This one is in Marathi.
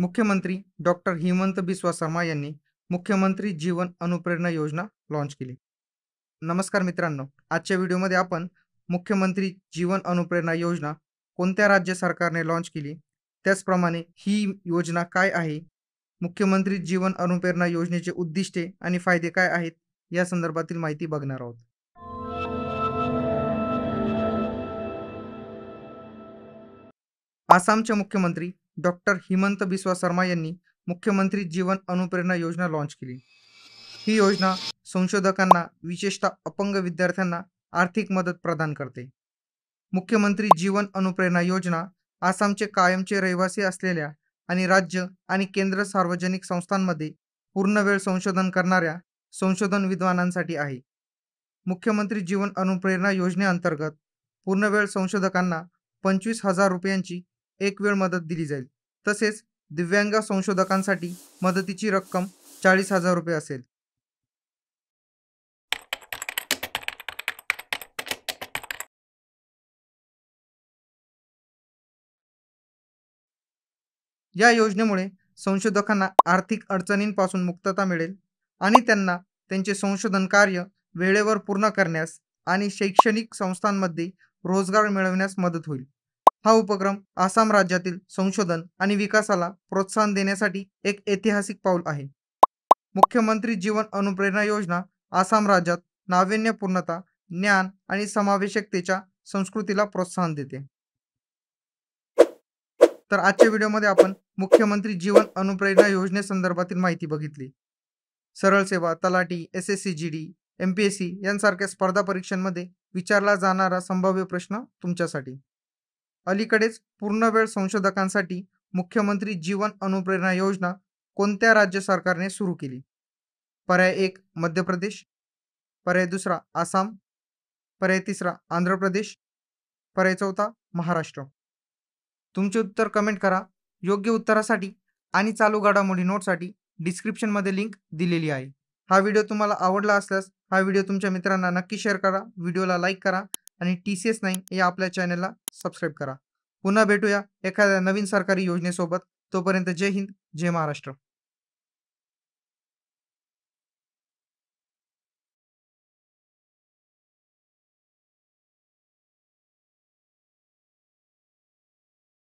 मुख्यमंत्री डॉक्टर हिमंत बिस्वा शर्मा यांनी मुख्यमंत्री जीवन अनुप्रेरणा योजना लॉन्च केली। नमस्कार मित्रांनो, आजच्या व्हिडिओमध्ये आपण मुख्यमंत्री जीवन अनुप्रेरणा योजना कोणत्या राज्य सरकारने लॉन्च केली, त्याचप्रमाणे ही योजना काय आहे, मुख्यमंत्री जीवन अनुप्रेरणा योजनेचे उद्दिष्टे आणि फायदे काय आहेत या संदर्भातील माहिती बघणार आहोत। आसामचे मुख्यमंत्री डॉक्टर हिमंत बिस्वा शर्मा यांनी मुख्यमंत्री जीवन अनुप्रेरणा योजना लॉन्च केली। ही योजना संशोधकांना, विशेषतः अपंग विद्यार्थ्यांना आर्थिक मदत प्रदान करते। मुख्यमंत्री जीवन अनुप्रेरणा योजना आसामचे कायमचे रहिवासी असलेल्या आणि राज्य आणि केंद्र सार्वजनिक संस्थांमध्ये पूर्णवेळ संशोधन करणाऱ्या संशोधन विद्वानांसाठी आहे। मुख्यमंत्री जीवन अनुप्रेरणा योजनेअंतर्गत पूर्णवेळ संशोधकांना 25,000 रुपयांची एक वेळ मदत दिली जाईल। तसेच दिव्यांग संशोधकांसाठी मदतीची रक्कम 40,000 रुपये असेल। या योजनेमुळे संशोधकांना आर्थिक अडचणींपासून मुक्तता मिळेल आणि त्यांना त्यांचे संशोधन कार्य वेळेवर पूर्ण करण्यास आणि शैक्षणिक संस्थांमध्ये रोजगार मिळवण्यास मदत होईल। हा उपक्रम आसाम राज्यातील संशोधन आणि विकासाला प्रोत्साहन देण्यासाठी एक ऐतिहासिक पाऊल आहे। मुख्यमंत्री जीवन अनुप्रेरणा योजना आसाम राज्यात नाविन्यपूर्णता, ज्ञान आणि समावेशकतेच्या संस्कृतीला प्रोत्साहन देते। तर आजच्या व्हिडिओमध्ये आपण मुख्यमंत्री जीवन अनुप्रेरणा योजनेसंदर्भातील माहिती बघितली। सरळ सेवा, तलाठी, SSC-GD, MPSC यांसारख्या स्पर्धा परीक्षांमध्ये विचारला जाणारा संभाव्य प्रश्न तुमच्यासाठी। अलीकडेच पूर्णवेळ संशोधकांसाठी मुख्यमंत्री जीवन अनुप्रेरणा योजना कोणत्या राज्य सरकारने सुरू केली? पर्याय 1 मध्य प्रदेश, पर्याय 2 आसाम, पर्याय 3 आंध्र प्रदेश, पर्याय 4 महाराष्ट्र। तुमचे उत्तर कमेंट करा। योग्य उत्तरासाठी आणि चालू घडामोडी नोटसाठी डिस्क्रिप्शनमध्ये लिंक दिलेली आहे। हा व्हिडिओ तुम्हाला आवडला असल्यास हा व्हिडिओ तुमच्या मित्रांना नक्की शेअर करा, व्हिडिओला लाईक करा आणि TCS9 या आपल्या चॅनलला सबस्क्राईब करा। पुन्हा भेटूया एखाद्या नवीन सरकारी योजनेसोबत। तोपर्यंत जय हिंद, जय महाराष्ट्र।